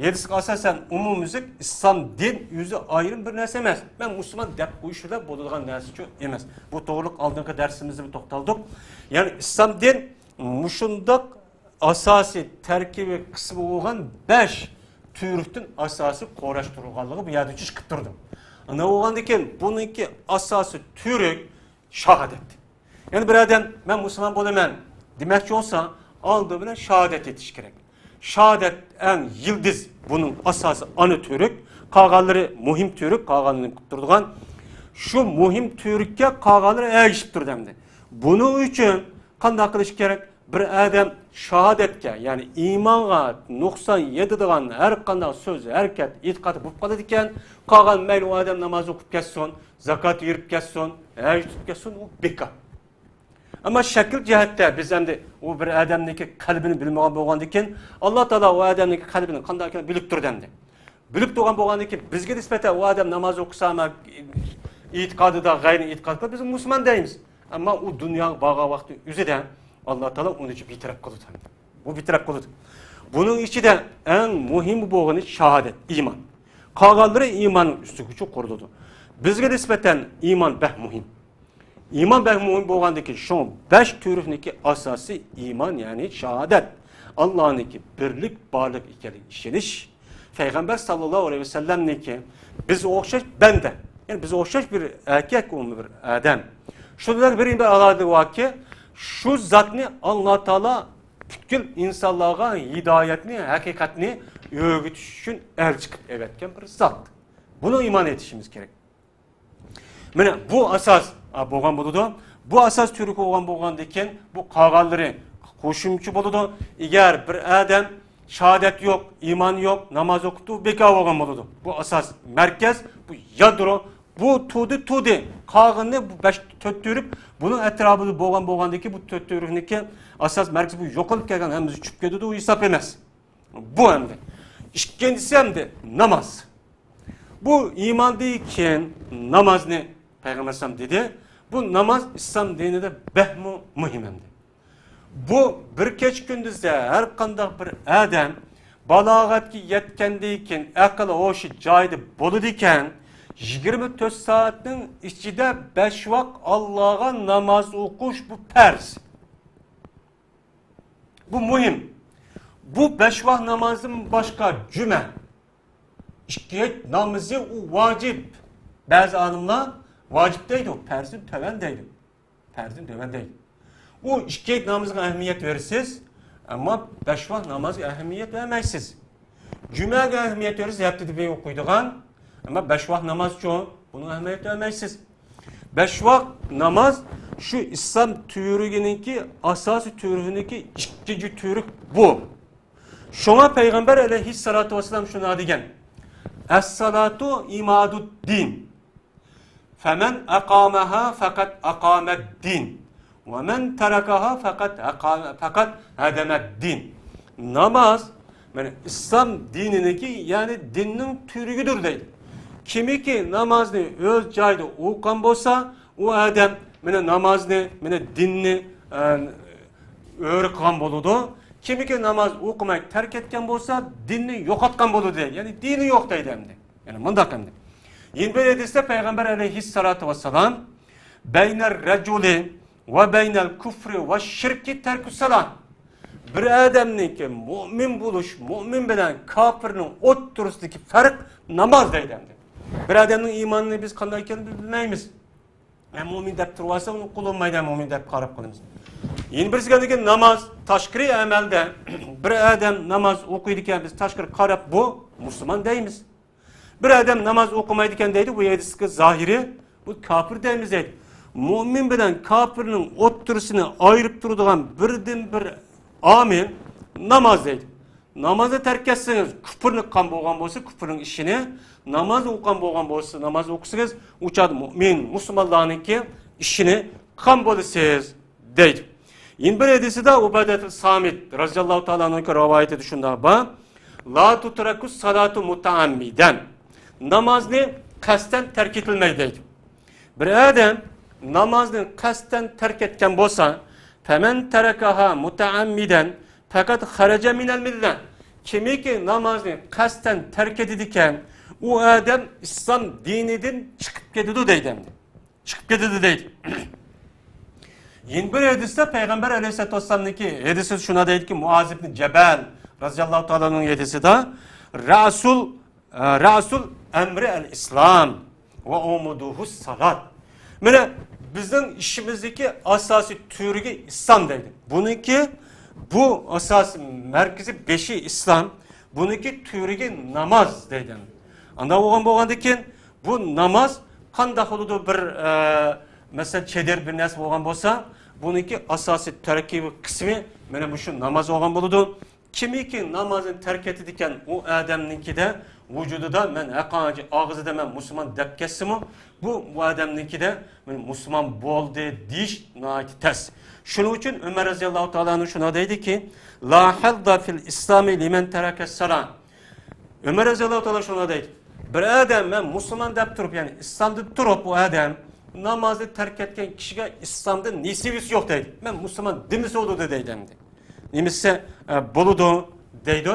hadis asasen umumizlik İslam din yüzü ayrım bir narsa emas. Ben Müslüman dep qo'yishida bo'ladigan narsa emas. Bu to'g'rilik oldingi darsimizda bir to'xtaldik. Yani İslam din mushundoq asosiy tarkibi qismi bo'lgan 5 tüyrükten asası qo'rashtirilganligi bu yerda chiqib turdi. Ana bo'lgandan keyin buniki asosiy tüyrük shahodat. Yani bir adam ben Müslüman bo'laman demoqchi olsa oldi bilan shahodat etish kerak. Şahadet en yıldız bunun asası anı türük, qolganlari muhim türük, qolganini qilib turadigan şu muhim türükке qolganlari ergishib turdi hamda. Buning uchun qanday qilish kerak? Bir adam shahodatga, ya'ni iymonga nuqson yetadigan har qanday so'z, harakat, e'tiqod bo'lib qoladi ekan, qolgan mayli u odam namoz o'qib ketsin, zakot berib ketsin, haj tutib ketsin, u bekor. Ama şekil cihette biz hem de o bir adamdaki kalbini bilmegen bo'lgandan Allah Teala o adamdaki kalbini qanday ekanini bilib turdi hamda. Bilib turgan bo'lgandan bizga nisbatan o adam namoz o'qisa ham e'tiqodida g'ayri e'tiqodda biz musulmon deymiz. Ama o dunyoga borgan vaqti o'zida Allah Teala uni bitirib qo'ydi. Bu bitirib qo'ydi. Buning ichida eng muhim bo'lgani shahodat, iymon. Qolganlari iymonning ustiga qurdi. Bizga nisbatan iymon bah muhim. İman muhim bo'lgandiki şu 5 tüyrükniki asası iman yani şahadet. Allah'ınki birlik barlık ekanligiga ishonish. Peygamber sallallahu aleyhi ve sellem'niki biz o'xshash bende. Yani biz o'xshash bir erkek bir adam. Şundan birinde aladı var ki şu zatni Allah Teala bütün insanlara hidayetini, hakikatini öğütüş için elçi qilib evetken bir zat. Buna iman etişimiz gerek. Mana bu asas bo'lgan bo'ladi. Bu asas türük olgan bo'lgandan keyin bu qolganlari qo'shimcha bo'ladi. Agar bir odam shahodat yo'q, iymon yo'q, namoz o'qitdi, bekor bo'lgan bo'ladi. Bu asas merkez, bu yadro, bu tudi. Qolganni bu 4 türük bunun etrafında bo'lgandan keyin bu 4 türükniki asas merkez bu yo'qolib kelgan, hamımız tushib ketadi, u hisob emas. Bu hamda. İkincisi hamda namoz. Bu iman deyken namazını Peygamber sallam dedi. Bu namaz İslam dininde behmu muhimdi. Bu bir keç gündüzde her qanday bir adam balağatga yetkendeyken aklı hoşu joyida bo'ladigan 24 saatning ichida 5 vaqt Allohga namoz o'qish bu farz. Bu muhim. Bu 5 vaqt namozdan boshqa cuma, 2 namozi u vacib. Bazı olimlar vacip deydi o, farzın töven deydi. Farzın töven deydi. O 2 namazına ehemmiyet verirsiniz ama 5 vaqt namazına ehemmiyet vermezsiniz. Cüma'ga ehemmiyet verirsiniz, hepti de okuyduğun ama 5 vaqt namaz için bunun ehemmiyet vermezsiniz. 5 vaqt namaz şu İslam türüğüninki, asası türüğüninki 2. türük bu. Şuna Peygamber aleyhissalatu vesselam şuna degen. Es-salatu imadud din. Femen aqamaha fakat aqamed din. Ve men terakaha fakat hademed din. Namaz, yani İslam dinindeki yani dinin türüdür deydi. Kimi ki namazını öz joyida o'qigan bo'lsa, u adam mana namozni, mana dinni o'rgan bo'ladi. Kimi ki namaz o'qimay tark etgan bo'lsa, dinni yo'qotgan bo'ladi. Yani dini yo'q deydi endi. Yani bundaq endi. Yine bir hadiste Peygamber aleyhissalatu vesselam beyner raculi ve beynel küfrü ve şirki terkü salat. Bir adamniki mümin buluş, mümin bilen kafirinin o'rtasidagi farq namoz deydi. Bir adamın imanını biz qanday ekanini bilmaymiz. Men mu'min deb turib olsa, uni qulunmaydi mu'min deb qarab qolamiz. Endi birisiga namoz tashqari amalda bir odam namoz o'qiydi ekan, biz tashqari qarab bu musulmon deymiz. Bir odam namoz o'qimaydi ekan deydi, bu hadisga zohiri bu kofir deymiz deydi. Mu'min bilan kofirning o'ttirisini ayirib turadigan birdan bir omil namoz deydi. Namozni tark etsangiz, kufrni qilgan bo'lgan bo'lsa, kufrning ishini, namoz o'qigan bo'lgan bo'lsa, namoz o'qisangiz, o'chadi mu'min, musulmonlarningki ishini qilgan bo'lasiz deydi. Yine bir hadisida Ubadet-i Samit radhiyallohu ta'ala anhu'nun rivayeti shunda ba la tutraku salatu mutaammiden. Namozni qasddan tark etilmaydi deydi. Bir odam namozni qasddan tark etgan bo'lsa, faman tarakaha mutaammiden fakat xaraja minal millat. Kimiki namozni qasddan tark etadigan, u odam islom dinidan chiqib ketadi deydi. Chiqib ketadi deydi. Yine bir hadiste Peygamber Aleyhisselatü Vesselam'daki hadisi şuna deydi ki Muaz ibn Cebel radıyallahu ta'ala'nın hadisi de Rasul emri el-İslam ve umuduhu salat. Böyle bizim işimizdeki asası türü İslam deydi. Bununki bu asas merkezi beşi İslam. Bununki türü namaz deydi. Anda boğandaki bu namaz qanday oludu bir mesela çeder bir nas bo'lgan bo'lsa, buniki asosiy tarkibi qismi mana bu shu namoz bo'lgan bo'ladi. Kimiki namozni tark etadigan u odamnikida vujudida men haqoqi og'zida men musulmon deb ketsimi, bu odamnikida men musulmon bo'ldi deyish nihoyat tas. Shuning uchun Umar roziyallohu ta'ala anhu shuna deydiki, la hadda fil islami liman taraka salat. Umar roziyallohu ta'ala shuna deydi. Bir odam men musulmon deb turib, ya'ni islomda turib bu odam namazı terk etken kişiye İslam'da nisibisi yok deydi. Ben Müslüman demisi oldu deydi. Nimisi buludu deydi.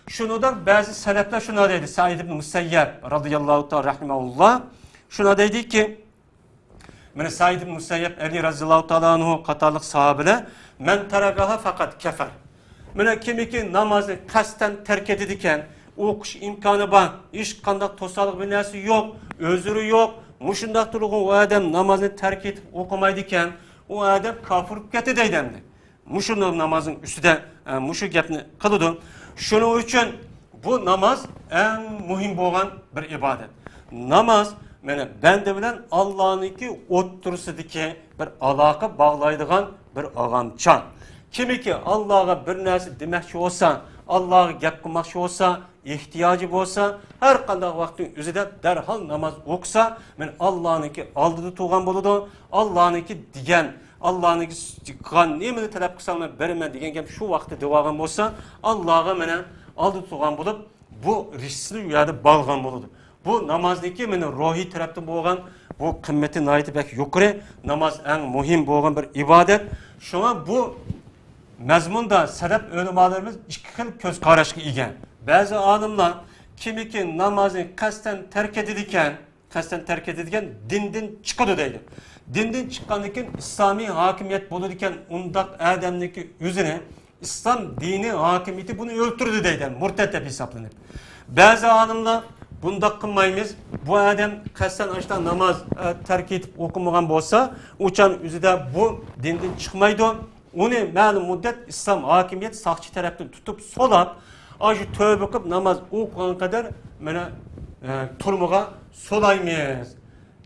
Şunu da bazı selefler şuna deydi. Said ibn Musayyab radıyallahu ta'ala rahimahullah şuna deydi ki yani Said ibn Musayyab Ali radıyallahu ta'ala anhu katarlık sahabeler men teragaha fakat kefer. Yani kimi ki namazı kasten terk edidiken okuş imkanı var. Hiç kandak tosalık bir nesi yok. Özürü yok. Muşundak durgun o adam namazını terk edip okumaydıyken o adam kafir keti deydemdi. Muşundak namazın üstüde muşu gepni kılıdı. Şunun için bu namaz en mühim olan bir ibadet. Namaz bende bilen Allah'ınki oturusudaki bir alaka bağlaydıgan bir ağamçan. Kimi ki Allah'a bir narsa demekçi olsa, Allah'a gep kılmakçı olsa, ihtiyacı olsa, her kandak vaktin üzerinde derhal namaz okusa, men Allah'ınki aldığı tuğan buludu, Allah'ınki digen, Allah'ınki kan nemini talep kısalım verime digen gep şu vakti duağın olsa, Allah'a menen aldığı tuğan bulup, bu riskli rüyada bağlan buludu. Bu namazdaki menen ruhi taraftan boğan, bu kımmeti naiti belki yukarı, namaz en mühim boğan bir ibadet. Şuna bu mezmunda sebep ölümalarımız iki xil göz qarashga ega. Bazı alimlar kimiki namazını kasten terk edidiken dinden çıkıdı deydi. Dinden çıkanlıkken İslami hakimiyet bulurken undak adamdaki yüzüne İslam dini hakimiyeti bunu öldürdü deydi. Murtet deb hesaplanır. Bazı alimlar bunda kılmayımız bu adam kasten açtan namaz terk edip okumagan bolsa uçan yüzüde bu dinden çıkmaydı. Onu ma'lum müddet İslam hakimiyet sakçı taraftan tutup solap acı tövbe kılıp namaz okuyan kadar mana turmuğa solaymayız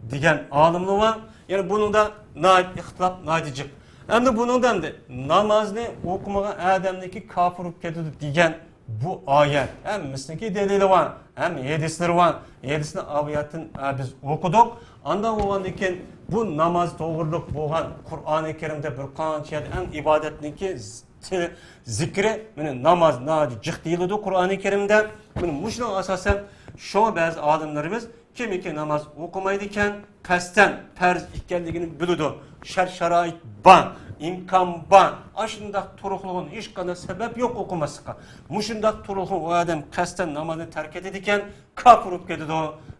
degan alimlar var. Yani bunun da nait ihtilaf naidicik. Hem de bunundan da namazını okumagan adamdaki kafir olup ketadi degan bu ayet. Hem misliki delili var, hem hadisleri var. Hadisini aviyatın biz okuduk. Anda olandikken bu namaz doğruluk boğan Kur'an-ı Kerim'de bir qancha en ibadetniki zikri namaz nadi cih deyildi Kur'an-ı Kerim'de. Muşunun asasen şu bazı alimlerimiz kimiki namaz okumaydiken kasten farz ekanligini bildi. Şart-sharoit bor, imkon bor. Ashundoq turuqlig'in hech qanday sabab yo'q o'qimaslikqa. Mushundoq turuqni u odam qasddan namozni tark etadigan kofir bo'lib ketadi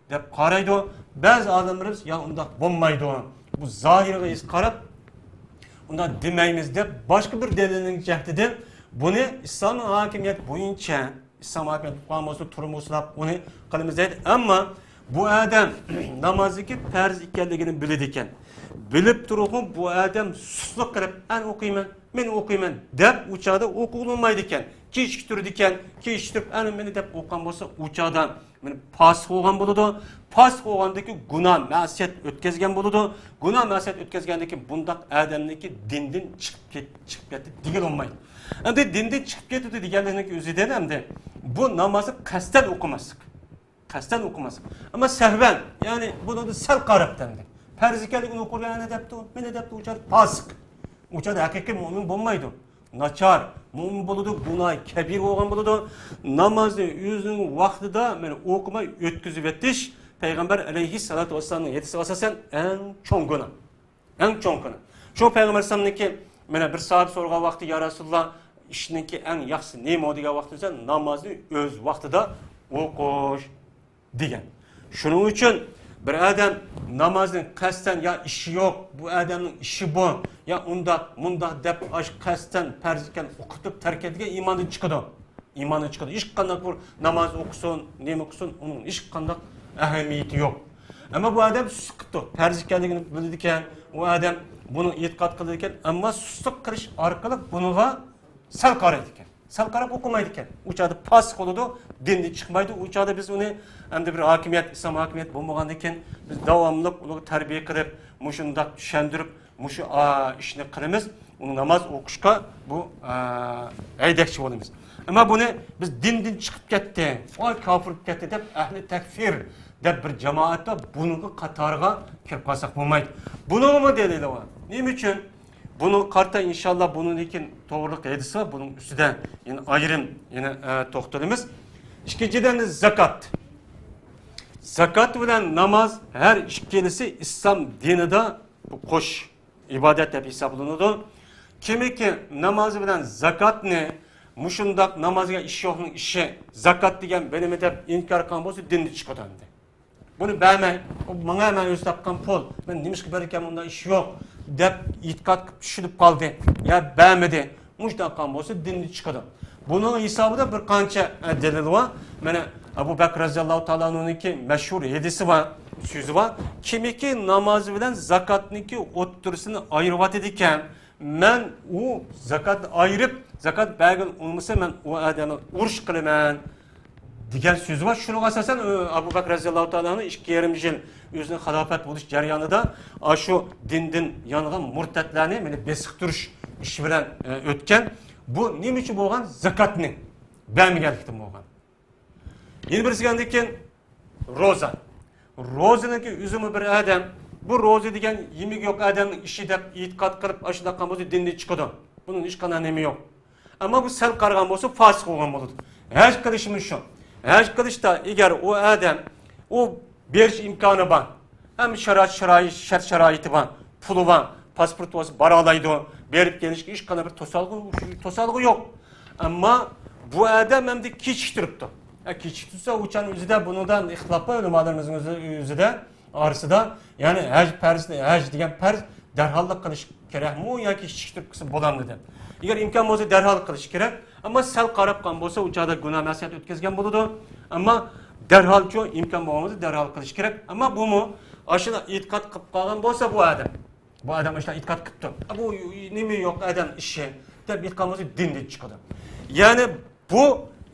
deb qaraydi. Ba'zi odamlarimiz ya undoq bo'lmaydi. Bu zohiriga qarab undan demaymiz deb boshqa bir dalilning jahdida buni islom hakimiyat bo'yicha İslam hakimiyeti qanmosu turmuslab uni qilamiz deydi. Ammo bu adam namaziki farz ekanligini biladi ekan. Bilib turib bu adam susliq qilib, "Men o'qiyman, men o'qiyman" deb uçada o'qilmaydi ekan. Kechiktirdi ekan, kechiktirib, "Ana meni" deb o'qigan bo'lsa, uçadan meni pas bo'lgan bo'ladi. Pas bo'lgandagi gunoh, ma'siyat o'tkazgan bo'ladi. Gunoh, ma'siyat o'tkazgandagi bundaq odamniki dindan chiqib ketdi degan olmaydi. Endi dindan chiqib ketdi deganlikning o'zidan hamda bu namozni qasddan o'qimaslik. Qasddan o'qimaslik. Ammo sahvan, ya'ni buni sal qarab tanidi. Farz ekanligini o'qirgani debdi, meni debdi uçada fasik. Uçada haqiqiy mu'min bo'lmaydi. Nachar, mu'min bo'ladi, gunoh kabir bo'lgan bo'ladi. Namozni o'zining vaqtida men o'qimay o'tkazib etish Peygamber aleyhissalatu vesselam'ın yetisi asasen en çoğun günah. En çoğun günah. Şu Peygamber aleyhisselam'ınki mene bir saat sonra vakti ya Resulullah işinki en yaxşı neyim o diye vakti ise namazı öz vaktida okuş diyen. Şunun için bir adam namazın kasten ya işi yok, bu adamın işi bu, ya munda dep aşk kasten perziken okutup terk edilen imanı çıkıdı. İmanı çıkıdı. İş kandak bu namaz okusun, neyim okusun, onun iş kandak ahamiyeti yok. Ama bu adam sıkıntı. Farz ekanligini bildikken, o adam bunu itiqad qiladigan, ama susluq qilish orqali bunuga sal qaraydi ekan. Sal qarab o'qimaydi ekan. Uçada pas qoladi, dindan chiqmaydi. Uçada biz uni endi bir hokimiyat, islom hokimiyat bo'lmagandan keyin biz davomli ularga tarbiya qilib, mushundaq tushuntirib, mushu ishni qilamiz. Uni namoz o'qishga bu aydakchi bo'lamiz. Ama bunu biz dindan chiqib ketdi, voy kofir ketdi deb ahli takfir deb bir jamoatda bunun qatoriga kirib qolsak bo'lmaydi. Bunimi delili var. Nima uchun? Bunu qarta inşallah bunun lekin to'g'rilik hadisi var. Bunun üstüden yine ayırım yine to'xtalamiz. İkinchidan zakat. Zakat bilan namaz her ikkalisi İslam dinida qo'sh ibodat deb hisoblanadi. Kimiki namaz bilan zakatni Muşundak namazga iş yo'qning ishi zakat degan bilimi deb inkor qilgan bo'lsa dindan chiqadi. Buni bermay, menga men o'z topgan pul, men nimishga ber ekan unda ish yo'q deb e'tiqod qilib tushunib qoldi. Ya bermadi. Mushundoq qilgan bo'lsa dindan chiqadi. Buning hisobida bir qancha dalil bor. Mana Abu Bakr roziyallohu ta'ala anhu'niki mashhur hadisi bor, so'zi bor. Kimiki namoz bilan zakatniki o'ttirisini ayirib ekan, men u zakat ayırıp zakat bergan olmasa men o adamı urush qilaman degan so'zi bor. Shunga asosan Abu Bakr roziyallohu ta'olani 2,5 yil o'zining xilofat bo'lish jarayonida shu dindan yongan murtatlarni meni besiqtirish ishi bilan o'tgan. Bu nima uchun bo'lgan? Zakatni bermaganlikdan bo'lgan. Yana birisidan keyin roza. Ro'zaniki o'zimi bir adam bu ro'za degan yemek yok adamning ishi deb e'tiqod qilib ashuna qilgan bo'lsa dindan chiqadi. Bunun hech qanday nima yo'q. Ama bu sal qargan bo'lsa fasik bo'lgan bo'ladi. Haj qilishimiz shu. Haj qilishda agar u adam u berish imkoni bor. Ham sharoiti bor, puli bor, pasport bo'lsa bora oladi, berib kelishga hech qanday bir to'salg'i yo'q. Ammo bu adam hamda kechiktiribdi. Kechiktirsa o'chaning o'zida bundan ixtilof bor ulamolarimiz o'zida orasida, ya'ni haj degan farz darhollik qilish kerakmi yoki kechiktirib qilsa bo'ladimi deb. Agar imkon bo'lsa darhol qilish kerak, ammo sal qarab qolgan bo'lsa uchoqda gunoh masiyat o'tkazgan bo'ladi. Ammo darholchi imkon bo'lmasa darhol qilish kerak. Ammo bumi ashuna e'tiqod qilib qolgan bo'lsa bu adam. Bu adam ashuna e'tiqod qilibdi. Bu nima yo'q adam ishi deb e'tiqod bo'lsa dindan chiqadi. Ya'ni bu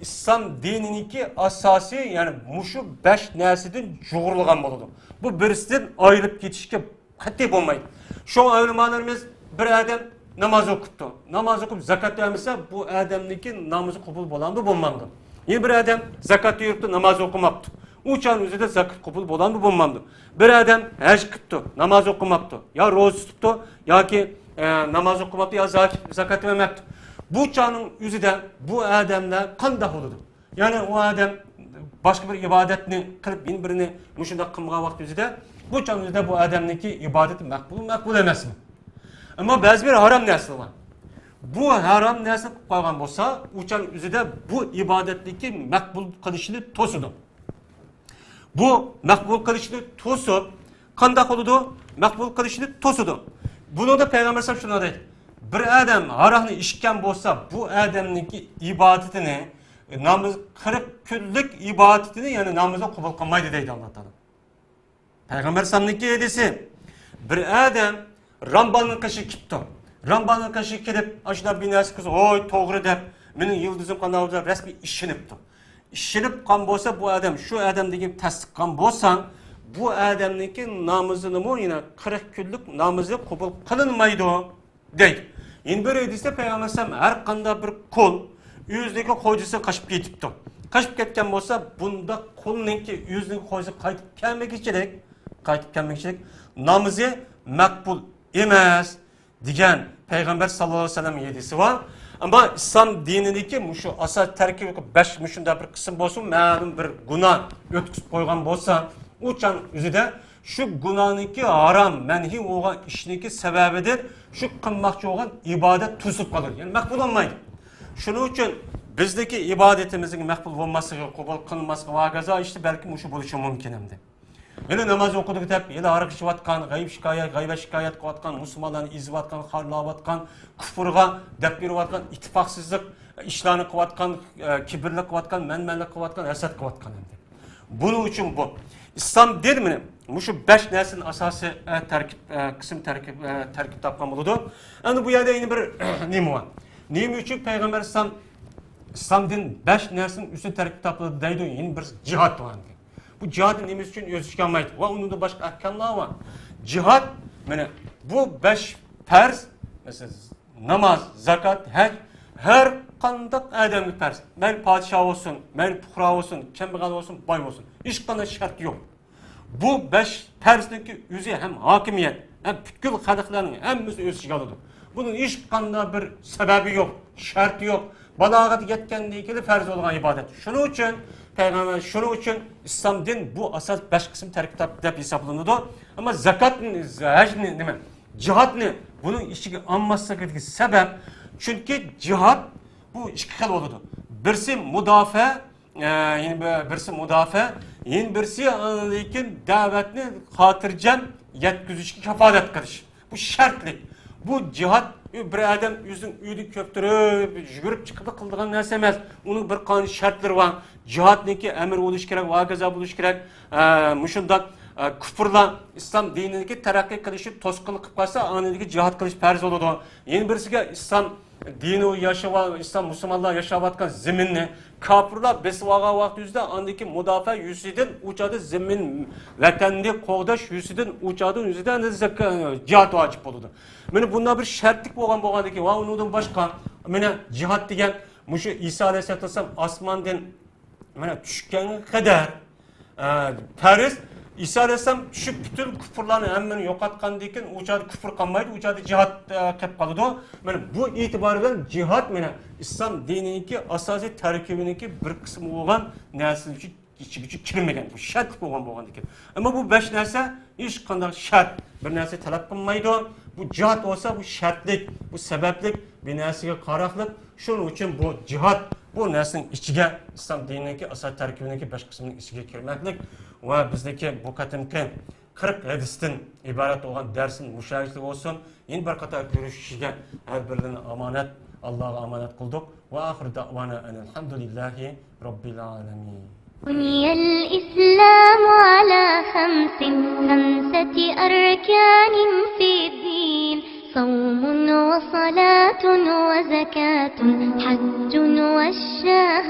İslam dininiki asosiy, ya'ni mushu 5 narsadan jug'urilgan bo'ladi. Bu birisidan ayirib ketishga qat'iy bo'lmaydi. Şu ulamolarimiz bir adam namoz o'qibdi. Namoz o'qib zakat bermasa bu odamniki namozi qabul bo'ladimi, bo'lmaydi. Yana bir adam zakat yuribdi, namoz o'qimabdi. Uçan o'zida zakat qabul bo'ladimi, bo'lmaydi. Bir adam haj qilibdi, namoz o'qimabdi. Ya ro'za tutibdi yoki namoz o'qimabdi, yo zakat bermabdi. Bu çağının yüzüde bu adamlar qanday bo'ladi? Yani o adam başka bir ibadetni qilib birini mushunda qilgan vaqt yüzüde bu çağın yüzüde bu adamniki ibadeti makbul emasmi? Ama bazı bir haram narsa var. Bu haram narsa qolgan bo'lsa, u çağın yüzüde bu ibadetniki makbul qilishini to'sidi. Bu makbul qilishini to'sib qanday bo'ladi? Makbul qilishini to'sidi. Bunu da Peygamber sallallahu aleyhi ve sellem deydi. Bir adam haramni ishgan bo'lsa, bu adamniki ibadetini namaz 40 kunlik ibadetini, ya'ni namozni qabul qilmaydi deydi Alloh taolo. Peygamber sallallahu edisi bir adam Rambanın kaşı kipti. Rambanın kaşı kelip aşına binası kız oy toğru dep mening yıldızım kanalda resmi işinipti. İşinip kan bolsa bu adam şu adam degan tasdiq kan bolsan bu adamniki namazını mı yine 40 günlük namazı kabul kılınmaydı deydi. Yine böyle edilse Peygamber sallallahu her kanda bir kol yüzdeki koyucusu kaçıp gitipti. Kaçıp ketken bolsa bunda kolunki yüzdeki koyucusu kayıtıp gelmek için namazı makbul emas degan Peygamber sallallahu aleyhi ve sellem yedisi var. Ama İslam dinindeki şu asal terkib 5 müşunda bir kısım bolsun, ma'lum bir günah ötküzüp koygan bolsa, uçan üzüde şu günahınki haram, menhi olan işiniki sebebidir. Şu kılmakçı olan ibadet tutup kalır. Yani makbul olmaydı. Şunun için bizdeki ibadetimizin makbul olması, kabul kılınması vakaza işte belki şu buluşu mümkün hem. Yine namaz okuduk hep, yine arık şivatkan, gayb şikayet kıvatkan, Müslümanlarını izvatkan, harlavatkan, küfürga, depbirvatkan, ittifaqsızlık, işlerini kıvatkan, kibirli kıvatkan, menmenlik kıvatkan, esat kıvatkan hem. Bunun için bu. İslam der mi? Şu 5 neslin asası kısım terkip tapkan buludu. Yani bu yerde yine bir neymi var? Neymi için Peygamber İslam din 5 neslin üstü terkip tapladı deydi, yine bir cihat var. Bu cihadın neyimiz için özüşkenmaydı. Ve onun da başka ahkamlar var. Cihad, yani bu 5 farz, mesela namaz, zakat, hac, her kandak adamlık farz. Men padişah olsun, men puhra olsun, kembegal olsun, bay olsun. Hiç kandak şart yok. Bu 5 farzdaki yüzü hem hakimiyet, hem bütün kadıklarının hem özüşkenlidir. Bunun hiç kandak bir sebebi yok, şartı yok. Balagat yetkenliği ilgili farz olan ibadet. Şunun için Peygamber şunun için İslam din bu asas 5 kısım terkip dep hesaplanıdı. Ama zakat ne? Cihat ne? Bunun işi anmasındaki sebep çünkü cihat bu iki xil oldu. Birisi müdafaa, birisi müdafaa, birisi lekin davetni xotirjam yetkizishga kafolat qilish. Bu şartlik. Bu cihat bir adam yüzün üydü köptürüp, yürüp çıkıp kıldığın neyse emez. Onun bir kanun şartları var. Cihat neki emir oluş gerek, vagaza buluş gerek. Muşundan küfürla İslam dinindeki terakki kılışı toskulu kıpkasa anındaki cihat kılıç perz oldu. Yeni birisi İslam dini yaşava, İslam Müslümanlar yaşavatkan zeminni kapırlar besivaga vakti yüzde andaki müdafaa yüzüden uçadı zemin vatanını koğdaş yüzüden uçadı yüzüden cihat vacip oldu. Mene bunlar bir şartlık boğandaki va ondan başka mene cihat degen muşu İsa Aleyhisselam asmandan mene düşkene kadar Paris İsa Aleyhisselam şu bütün küfürlerini hemen yok atkan deyken uçadı küfür kalmaydı, uçadı cihat kep kalıdı. Yani bu itibarıyla cihat İslam dinindeki asasi terkibindeki bir kısmı olan nesil için içi kirmegen, bu şart boğan deyken. Ama bu 5 nerse hiç kadar şart bir nerse talep kılmaydı. Bu cihat olsa bu şartlık, bu sebeplik bir nersige karaklık. Şunun için bu cihat bu neslin içine İslam dinindeki asal terkibindeki 5 kısmının içine kirmeklik ve bizdeki bu katımki 40 hadisten ibaret olan dersin müşahitlik olsun. Yeni bir kata görüşüşüge her birine emanet, Allah'a emanet kıldık. Ve ahir da'vana elhamdülillahi rabbil alemin. بني الإسلام على خمسة أركان في الدين صوم وصلاة وزكاة حج والشهادتين